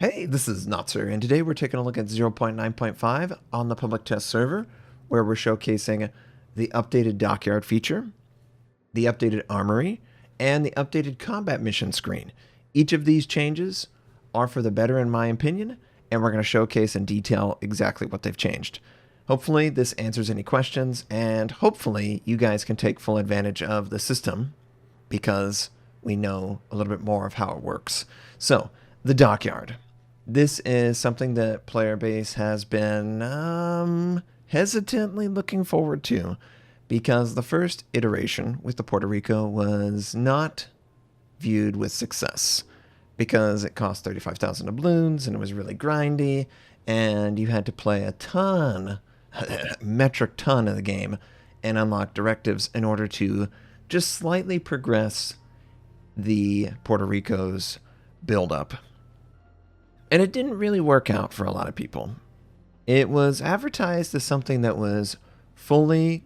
Hey, this is Notser, and today we're taking a look at 0.9.5 on the public test server, where we're showcasing the updated Dockyard feature, the updated Armory, and the updated combat mission screen. Each of these changes are for the better in my opinion, and we're going to showcase in detail exactly what they've changed. Hopefully this answers any questions, and hopefully you guys can take full advantage of the system because we know a little bit more of how it works. So, the Dockyard. This is something that player base has been hesitantly looking forward to because the first iteration with the Puerto Rico was not viewed with success because it cost 35,000 doubloons and it was really grindy and you had to play a ton, a metric ton of the game and unlock directives in order to just slightly progress the Puerto Rico's build-up. And it didn't really work out for a lot of people. It was advertised as something that was fully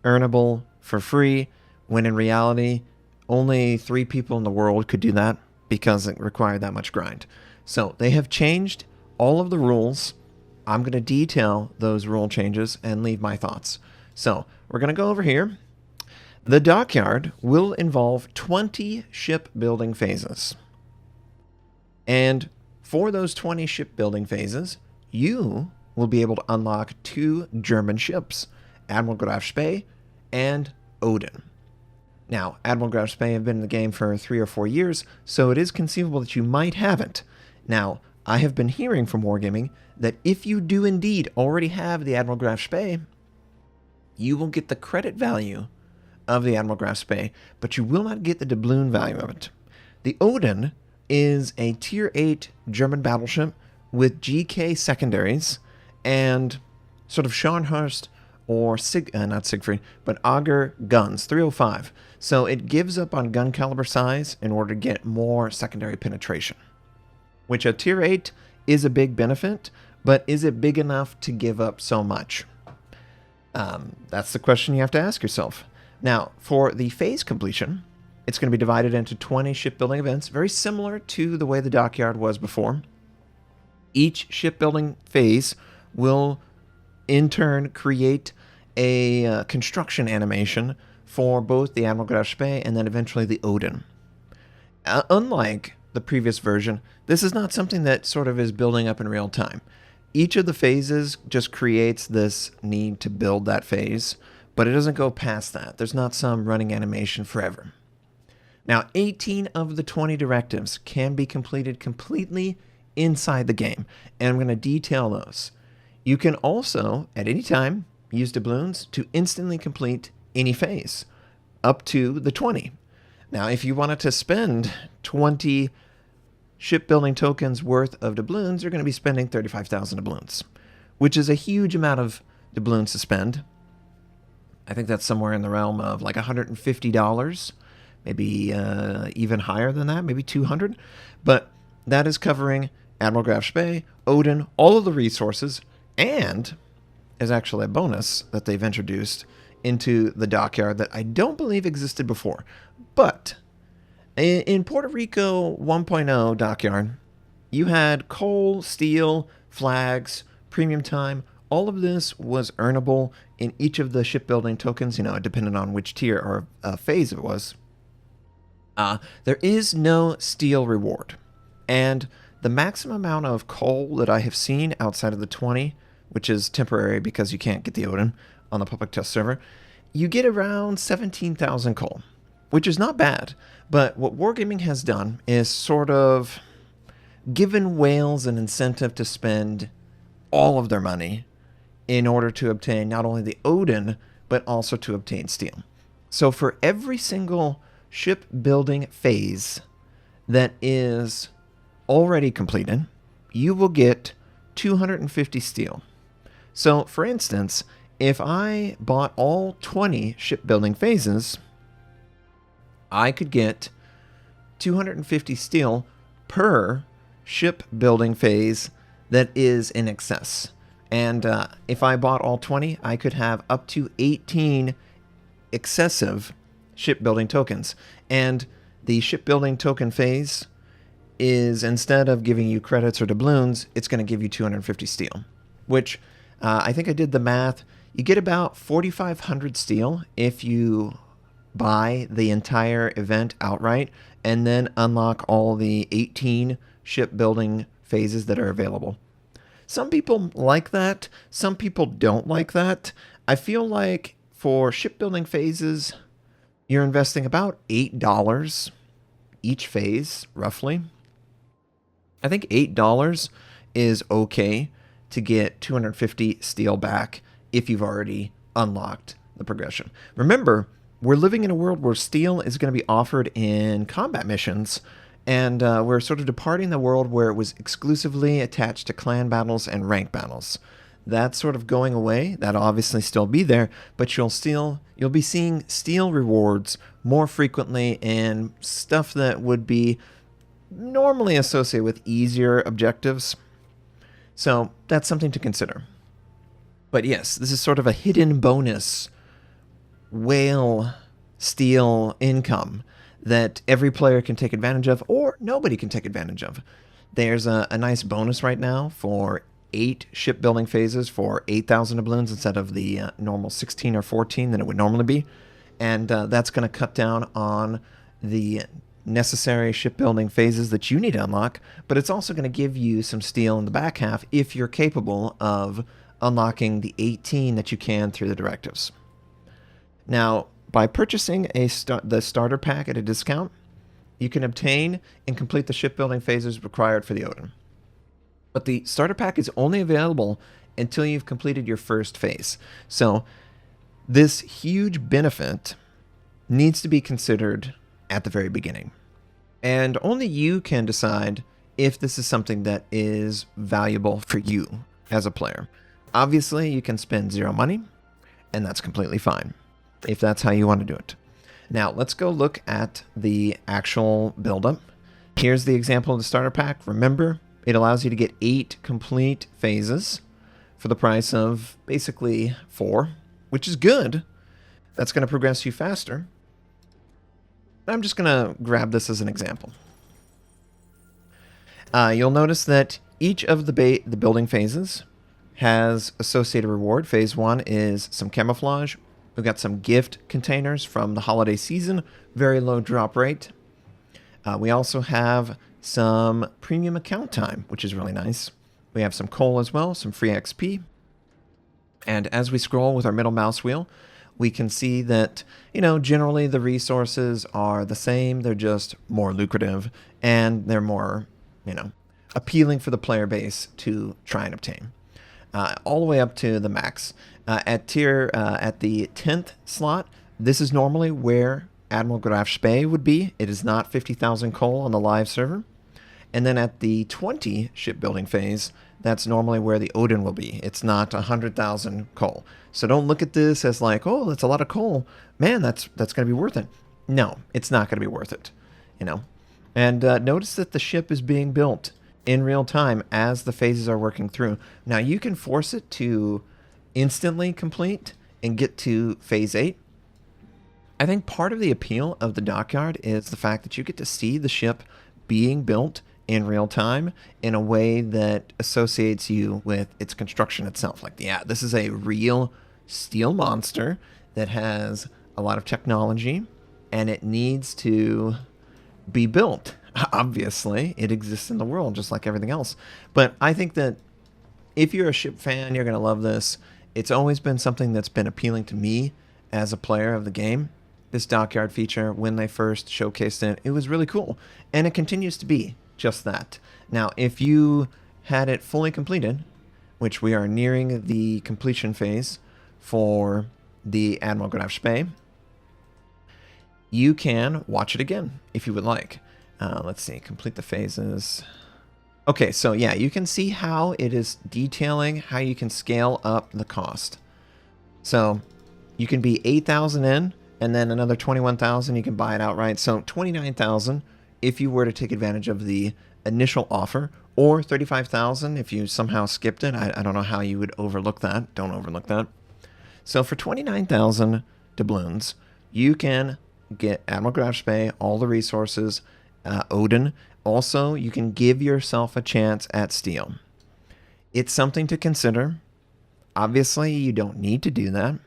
earnable for free, when in reality, only 3 people in the world could do that because it required that much grind. So they have changed all of the rules. I'm going to detail those rule changes and leave my thoughts. So we're going to go over here. The Dockyard will involve 20 shipbuilding phases. And for those 20 shipbuilding phases, you will be able to unlock 2 German ships, Admiral Graf Spee and Odin. Now, Admiral Graf Spee have been in the game for 3 or 4 years, so it is conceivable that you might have it. Now, I have been hearing from Wargaming that if you do indeed already have the Admiral Graf Spee, you will get the credit value of the Admiral Graf Spee, but you will not get the doubloon value of it. The Odin is a Tier 8 German battleship with GK secondaries and sort of Scharnhorst or not Siegfried, but Auger guns, 305. So it gives up on gun caliber size in order to get more secondary penetration, which at Tier 8 is a big benefit, but is it big enough to give up so much? That's the question you have to ask yourself. Now, for the phase completion, it's going to be divided into 20 shipbuilding events, very similar to the way the Dockyard was before. Each shipbuilding phase will, in turn, create a construction animation for both the Admiral Graf Spee and then eventually the Odin. Unlike the previous version, this is not something that sort of is building up in real time. Each of the phases just creates this need to build that phase, but it doesn't go past that. There's not some running animation forever. Now, 18 of the 20 directives can be completed completely inside the game, and I'm going to detail those. You can also, at any time, use doubloons to instantly complete any phase, up to the 20. Now, if you wanted to spend 20 shipbuilding tokens worth of doubloons, you're going to be spending 35,000 doubloons, which is a huge amount of doubloons to spend. I think that's somewhere in the realm of like $150. Maybe even higher than that, maybe 200. But that is covering Admiral Graf Spee, Odin, all of the resources, and is actually a bonus that they've introduced into the Dockyard that I don't believe existed before. But in Puerto Rico 1.0 Dockyard, you had coal, steel, flags, premium time. All of this was earnable in each of the shipbuilding tokens, depending on which tier or phase it was. There is no steel reward, and the maximum amount of coal that I have seen outside of the 20, which is temporary because you can't get the Odin on the public test server, you get around 17,000 coal, which is not bad. But what Wargaming has done is sort of given whales an incentive to spend all of their money in order to obtain not only the Odin, but also to obtain steel. So for every single shipbuilding phase that is already completed, you will get 250 steel. So, for instance, if I bought all 20 shipbuilding phases, I could get 250 steel per shipbuilding phase that is in excess. And if I bought all 20, I could have up to 18 excessive shipbuilding tokens. And the shipbuilding token phase is instead of giving you credits or doubloons, it's going to give you 250 steel, which I think I did the math. You get about 4,500 steel if you buy the entire event outright and then unlock all the 18 shipbuilding phases that are available. Some people like that. Some people don't like that. I feel like for shipbuilding phases, you're investing about $8 each phase, roughly. I think $8 is okay to get 250 steel back if you've already unlocked the progression. Remember, we're living in a world where steel is going to be offered in combat missions, and we're sort of departing the world where it was exclusively attached to clan battles and rank battles. That's sort of going away. That'll obviously still be there, but you'll be seeing steel rewards more frequently and stuff that would be normally associated with easier objectives. So that's something to consider. But yes, this is sort of a hidden bonus whale steel income that every player can take advantage of, or nobody can take advantage of. There's a nice bonus right now for 8 shipbuilding phases for 8,000 doubloons instead of the normal 16 or 14 that it would normally be. And that's going to cut down on the necessary shipbuilding phases that you need to unlock, but it's also going to give you some steel in the back half if you're capable of unlocking the 18 that you can through the directives. Now, by purchasing the starter pack at a discount, you can obtain and complete the shipbuilding phases required for the Odin. But the starter pack is only available until you've completed your first phase. So this huge benefit needs to be considered at the very beginning. And only you can decide if this is something that is valuable for you as a player. Obviously, you can spend 0 money, and that's completely fine, if that's how you want to do it. Now, let's go look at the actual buildup. Here's the example of the starter pack. Remember, it allows you to get 8 complete phases for the price of basically 4, which is good. That's going to progress you faster. I'm just going to grab this as an example. You'll notice that each of the building phases has associated reward. Phase 1 is some camouflage. We've got some gift containers from the holiday season, very low drop rate. We also have some premium account time, which is really nice. We have some coal as well, some free XP. And as we scroll with our middle mouse wheel, we can see that, generally the resources are the same. They're just more lucrative and they're more, appealing for the player base to try and obtain. All the way up to the max. At the 10th slot, this is normally where Admiral Graf Spee would be. It is not 50,000 coal on the live server. And then at the 20 shipbuilding phase, that's normally where the Odin will be. It's not 100,000 coal. So don't look at this as like, oh, that's a lot of coal. Man, that's going to be worth it. No, it's not going to be worth it. And notice that the ship is being built in real time as the phases are working through. Now, you can force it to instantly complete and get to phase 8. I think part of the appeal of the Dockyard is the fact that you get to see the ship being built in real time in a way that associates you with its construction itself. Like, yeah, this is a real steel monster that has a lot of technology and it needs to be built. Obviously, it exists in the world just like everything else. But I think that if you're a ship fan, you're going to love this. It's always been something that's been appealing to me as a player of the game. This Dockyard feature, when they first showcased it, it was really cool. And it continues to be just that. Now, if you had it fully completed, which we are nearing the completion phase for the Admiral Graf Spee, you can watch it again if you would like. Let's see, complete the phases. Okay, so yeah, you can see how it is detailing how you can scale up the cost. So you can be 8,000 in, and then another 21,000 you can buy it outright. So 29,000 if you were to take advantage of the initial offer, or 35,000 if you somehow skipped it. I don't know how you would overlook that. Don't overlook that. So for 29,000 doubloons, you can get Admiral Graf Spee, all the resources, Odin, Also, you can give yourself a chance at steel. It's something to consider. Obviously, you don't need to do that.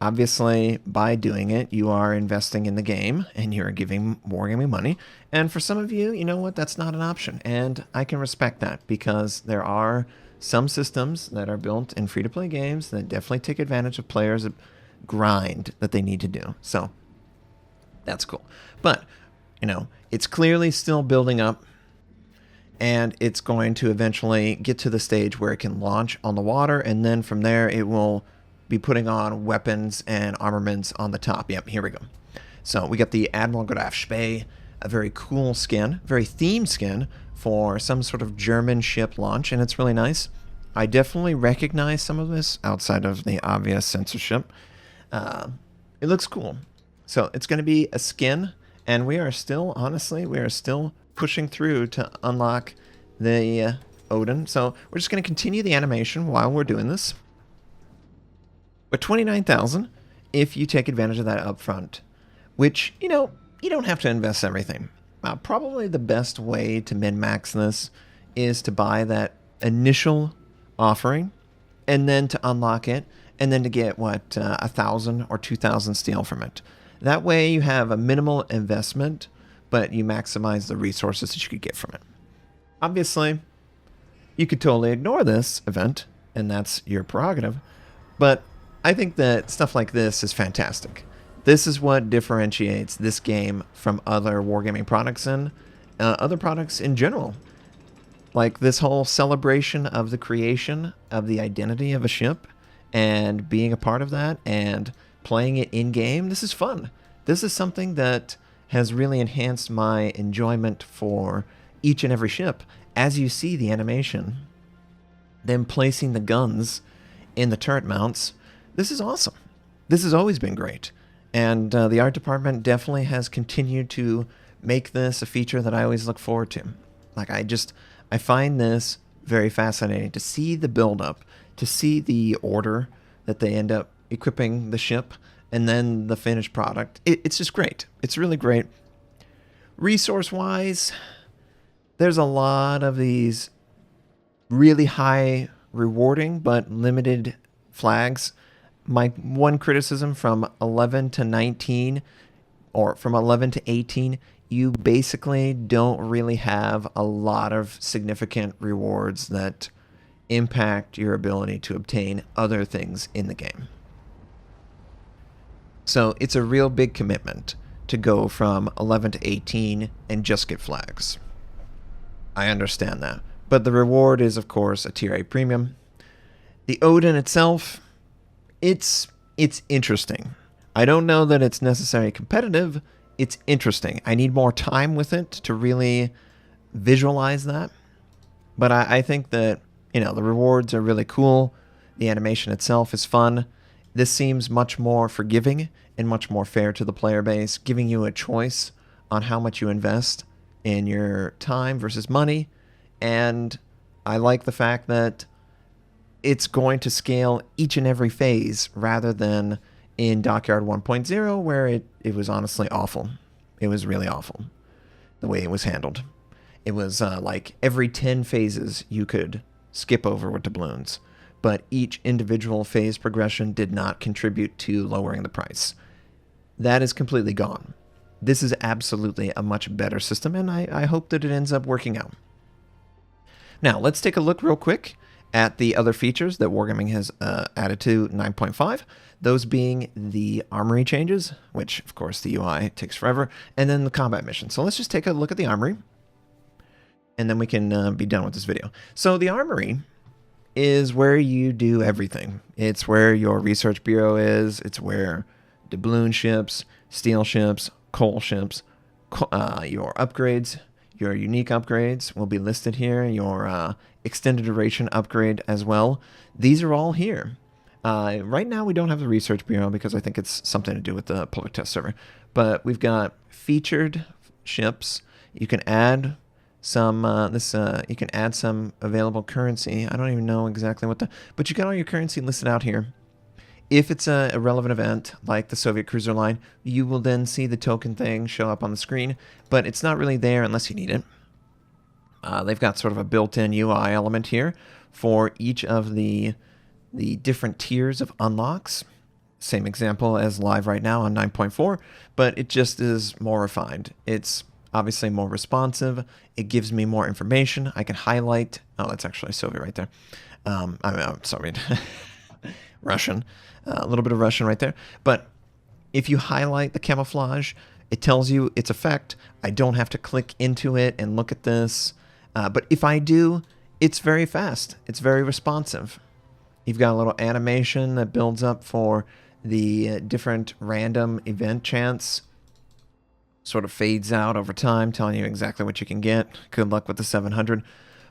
Obviously, by doing it, you are investing in the game and you're giving wargaming money. And for some of you, you know what? That's not an option. And I can respect that because there are some systems that are built in free-to-play games that definitely take advantage of players' grind that they need to do. So that's cool. But, you know, it's clearly still building up. And it's going to eventually get to the stage where it can launch on the water. And then from there, it will be putting on weapons and armaments on the top. Yep, here we go. So we got the Admiral Graf Spee, a very cool skin, very themed skin for some sort of German ship launch, and it's really nice. I definitely recognize some of this outside of the obvious censorship. It looks cool. So it's going to be a skin, and we are still, honestly, we are still pushing through to unlock the Odin. So we're just going to continue the animation while we're doing this. But 29,000 if you take advantage of that up front, which, you know, you don't have to invest everything. Probably the best way to min-max this is to buy that initial offering and then to unlock it and then to get, 1,000 or 2,000 steel from it. That way you have a minimal investment, but you maximize the resources that you could get from it. Obviously, you could totally ignore this event, and that's your prerogative, but I think that stuff like this is fantastic. This is what differentiates this game from other wargaming products and other products in general. Like this whole celebration of the creation of the identity of a ship and being a part of that and playing it in-game. This is fun. This is something that has really enhanced my enjoyment for each and every ship. As you see the animation, them placing the guns in the turret mounts, this is awesome. This has always been great. And the art department definitely has continued to make this a feature that I always look forward to. Like, I find this very fascinating to see the build-up, to see the order that they end up equipping the ship, and then the finished product. It's just great. It's really great. Resource-wise, there's a lot of these really high rewarding but limited flags. My one criticism from 11 to 19, or from 11 to 18, you basically don't really have a lot of significant rewards that impact your ability to obtain other things in the game. So it's a real big commitment to go from 11 to 18 and just get flags. I understand that. But the reward is, of course, a Tier A premium. The Odin itself, it's interesting. I don't know that it's necessarily competitive. It's interesting. I need more time with it to really visualize that. But I think that, you know, the rewards are really cool. The animation itself is fun. This seems much more forgiving and much more fair to the player base, giving you a choice on how much you invest in your time versus money. And I like the fact that it's going to scale each and every phase rather than in Dockyard 1.0 where it was honestly awful. It was really awful the way it was handled. It was like every 10 phases you could skip over with doubloons, but each individual phase progression did not contribute to lowering the price. That is completely gone. This is absolutely a much better system, and I hope that it ends up working out. Now, let's take a look real quick at the other features that Wargaming has added to 9.5, those being the armory changes, which, of course, the UI takes forever, and then the combat mission. So let's just take a look at the armory, and then we can be done with this video. So the armory is where you do everything. It's where your research bureau is. It's where doubloon ships, steel ships, coal ships, your upgrades, your unique upgrades will be listed here, your extended duration upgrade as well. These are all here. Right now we don't have the research bureau because I think it's something to do with the public test server. But we've got featured ships. You can add some you can add some available currency. I don't even know exactly what but you got all your currency listed out here. If it's a relevant event like the Soviet cruiser line, you will then see the token thing show up on the screen, but it's not really there unless you need it. They've got sort of a built-in UI element here for each of the different tiers of unlocks. Same example as live right now on 9.4, but it just is more refined. It's obviously more responsive. It gives me more information. I can highlight. Oh, that's actually Soviet right there. I'm sorry, Russian. A little bit of Russian right there. But if you highlight the camouflage, it tells you its effect. I don't have to click into it and look at this. But if I do, it's very fast. It's very responsive. You've got a little animation that builds up for the different random event chance. Sort of fades out over time, telling you exactly what you can get. Good luck with the 700.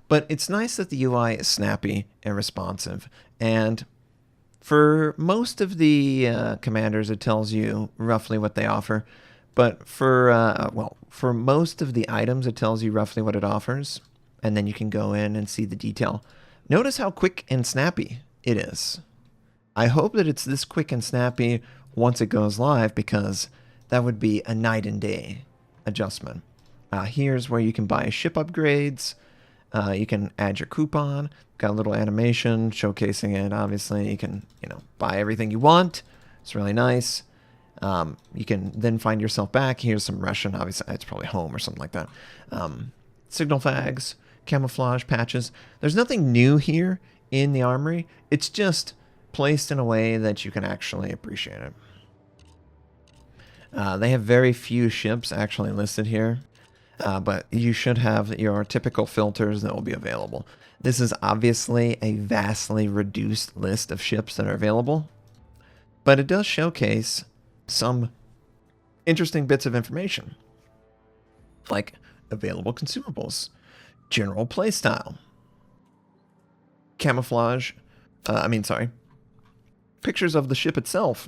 But it's nice that the UI is snappy and responsive. And for most of the commanders, it tells you roughly what they offer. But for most of the items, it tells you roughly what it offers. And then you can go in and see the detail. Notice how quick and snappy it is. I hope that it's this quick and snappy once it goes live, because that would be a night and day adjustment. Here's where you can buy ship upgrades. You can add your coupon. Got a little animation showcasing it. Obviously, you can buy everything you want. It's really nice. You can then find yourself back. Here's some Russian. Obviously, it's probably home or something like that. Signal flags, camouflage patches. There's nothing new here in the Armory. It's just placed in a way that you can actually appreciate it. They have very few ships actually listed here, but you should have your typical filters that will be available. This is obviously a vastly reduced list of ships that are available, but it does showcase some interesting bits of information, like available consumables, general playstyle, camouflage, pictures of the ship itself.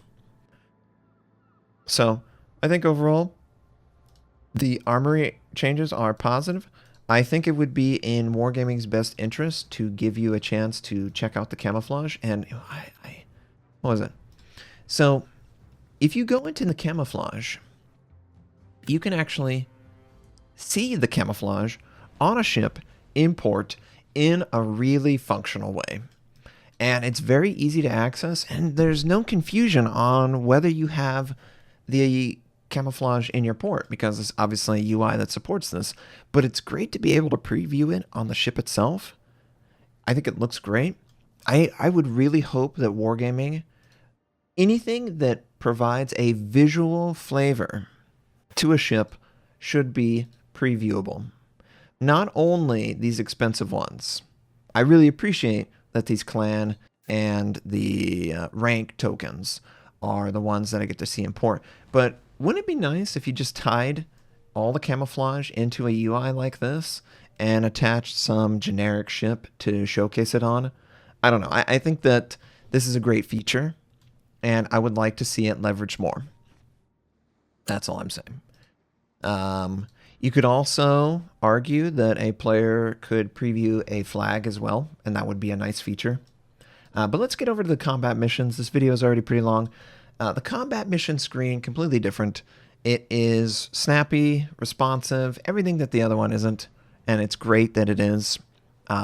So I think overall, the Armory changes are positive. I think it would be in Wargaming's best interest to give you a chance to check out the camouflage. And what was it? So if you go into the camouflage, you can actually see the camouflage on a ship in port in a really functional way. And it's very easy to access, and there's no confusion on whether you have the camouflage in your port, because it's obviously a UI that supports this. But it's great to be able to preview it on the ship itself. I think it looks great. I would really hope that Wargaming, anything that provides a visual flavor to a ship, should be previewable. Not only these expensive ones. I really appreciate that these clan and the rank tokens are the ones that I get to see in port. But wouldn't it be nice if you just tied all the camouflage into a UI like this and attached some generic ship to showcase it on? I don't know. I think that this is a great feature, and I would like to see it leveraged more. That's all I'm saying. You could also argue that a player could preview a flag as well, and that would be a nice feature. But let's get over to the combat missions. This video is already pretty long. The combat mission screen, completely different. It is snappy, responsive, everything that the other one isn't, and it's great that it is.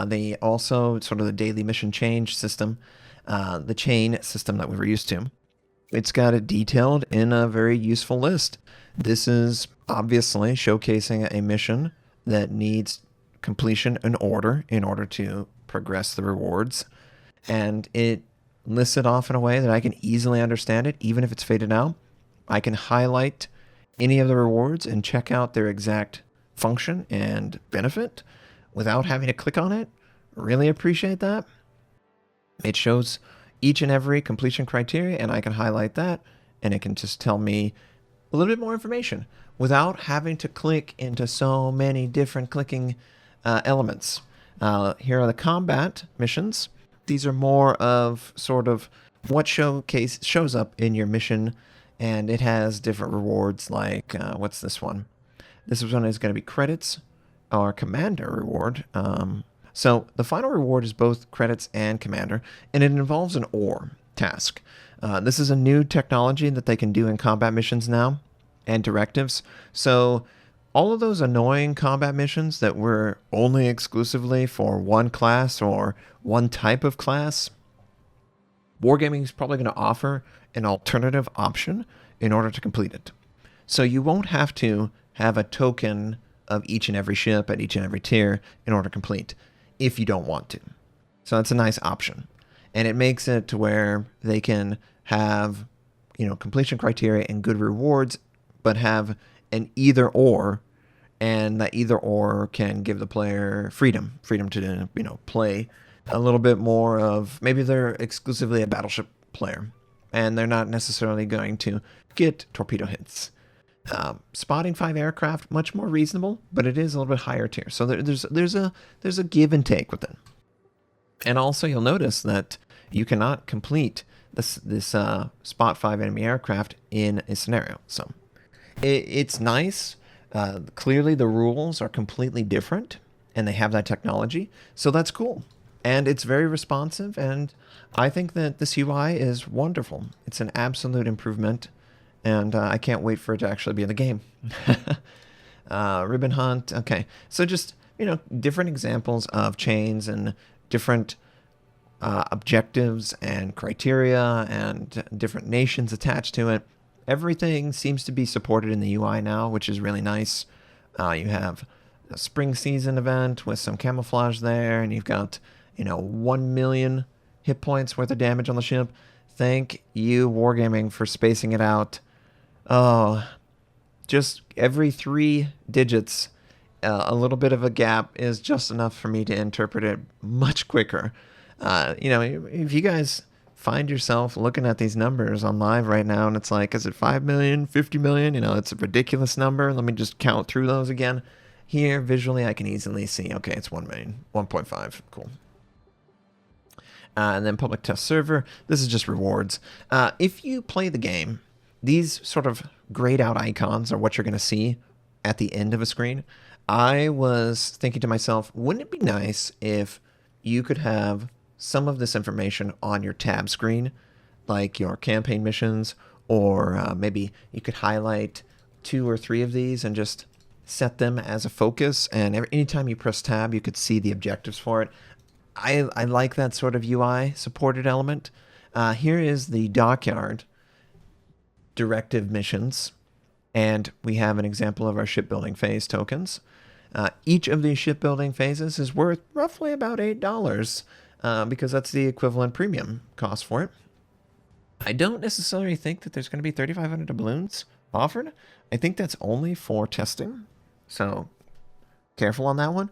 They also, sort of the daily mission change system, the chain system that we were used to. It's got it detailed in a very useful list. This is obviously showcasing a mission that needs completion in order to progress the rewards. And it lists it off in a way that I can easily understand it, even if it's faded out. I can highlight any of the rewards and check out their exact function and benefit without having to click on it. Really appreciate that. It shows each and every completion criteria, and I can highlight that, and it can just tell me a little bit more information without having to click into so many different clicking elements. Here are the combat missions. These are more of sort of what shows up in your mission, and it has different rewards like, what's this one? This one is going to be credits, or commander reward. So the final reward is both credits and commander, and it involves an ore task. This is a new technology that they can do in combat missions now, and directives. So all of those annoying combat missions that were only exclusively for one class or one type of class, Wargaming is probably going to offer an alternative option in order to complete it. So you won't have to have a token of each and every ship at each and every tier in order to complete if you don't want to. So that's a nice option. And it makes it to where they can have, completion criteria and good rewards, but have an either or, and that either or can give the player freedom to, play a little bit more of, maybe they're exclusively a battleship player and they're not necessarily going to get torpedo hits. Spotting 5 aircraft, much more reasonable, but it is a little bit higher tier. So there's a give and take with it. And also you'll notice that you cannot complete this spot 5 enemy aircraft in a scenario. So it's nice. Clearly the rules are completely different and they have that technology. So that's cool. And it's very responsive, and I think that this UI is wonderful. It's an absolute improvement, and I can't wait for it to actually be in the game. Ribbon hunt, okay. So just, different examples of chains and different objectives and criteria and different nations attached to it. Everything seems to be supported in the UI now, which is really nice. You have a spring season event with some camouflage there, and you've got 1 million hit points worth of damage on the ship. Thank you, Wargaming, for spacing it out. Oh, just every 3 digits, a little bit of a gap is just enough for me to interpret it much quicker. If you guys find yourself looking at these numbers on live right now, and it's like, is it 5 million, 50 million? It's a ridiculous number. Let me just count through those again. Here, visually, I can easily see, okay, it's 1 million, 1.5, cool. And then public test server, this is just rewards. If you play the game, these sort of grayed out icons are what you're going to see at the end of a screen. I was thinking to myself, wouldn't it be nice if you could have some of this information on your tab screen, like your campaign missions, or maybe you could highlight 2 or 3 of these and just set them as a focus, and anytime you press tab, you could see the objectives for it. I like that sort of UI supported element. Here is the Dockyard directive missions, and we have an example of our shipbuilding phase tokens. Each of these shipbuilding phases is worth roughly about $8 because that's the equivalent premium cost for it. I don't necessarily think that there's going to be 3,500 doubloons offered. I think that's only for testing, so careful on that one.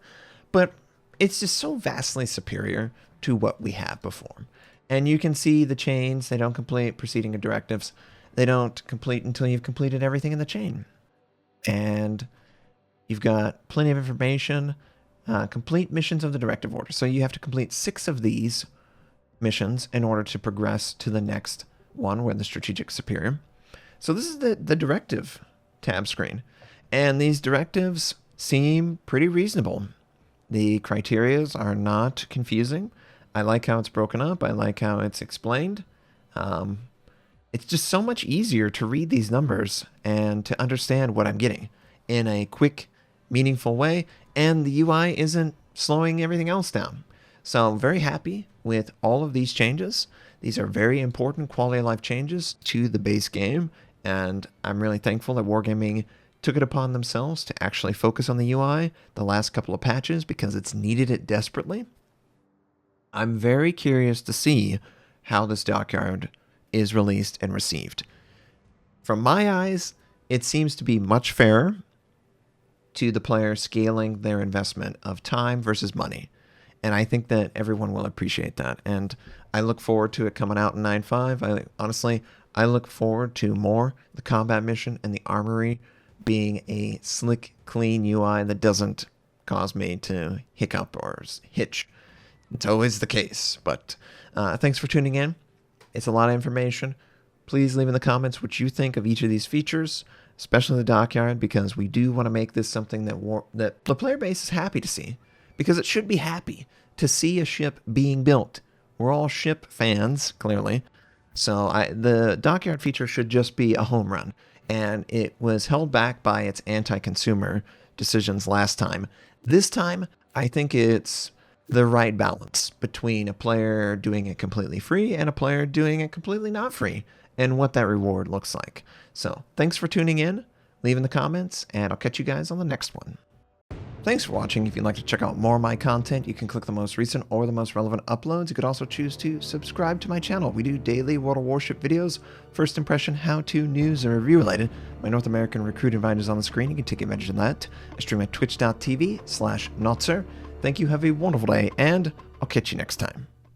But it's just so vastly superior to what we have before. And you can see the chains, they don't complete preceding directives. They don't complete until you've completed everything in the chain. And you've got plenty of information, complete missions of the directive order. So you have to complete 6 of these missions in order to progress to the next one, where the strategic superior. So this is the directive tab screen. And these directives seem pretty reasonable. The criterias are not confusing. I like how it's broken up. I like how it's explained. It's just so much easier to read these numbers and to understand what I'm getting in a quick, meaningful way. And the UI isn't slowing everything else down. So I'm very happy with all of these changes. These are very important quality of life changes to the base game. And I'm really thankful that Wargaming took it upon themselves to actually focus on the UI the last couple of patches because it's needed it desperately. I'm very curious to see how this Dockyard is released and received. From my eyes, it seems to be much fairer to the player scaling their investment of time versus money. And I think that everyone will appreciate that. And I look forward to it coming out in 9.5. I look forward to more the combat mission and the armory being a slick, clean UI that doesn't cause me to hiccup or hitch. It's always the case. But thanks for tuning in. It's a lot of information. Please leave in the comments what you think of each of these features, especially the Dockyard, because we do want to make this something that the player base is happy to see, because it should be happy to see a ship being built. We're all ship fans, clearly. So the Dockyard feature should just be a home run. and it was held back by its anti-consumer decisions last time. This time, I think it's the right balance between a player doing it completely free and a player doing it completely not free, and what that reward looks like. So thanks for tuning in, leave in the comments, and I'll catch you guys on the next one. Thanks for watching. If you'd like to check out more of my content, you can click the most recent or the most relevant uploads. You could also choose to subscribe to my channel. We do daily World of Warship videos, first impression, how-to, news, and review related. My North American recruit invite is on the screen. You can take advantage of that. I stream at twitch.tv/Notser. Thank you, have a wonderful day, and I'll catch you next time.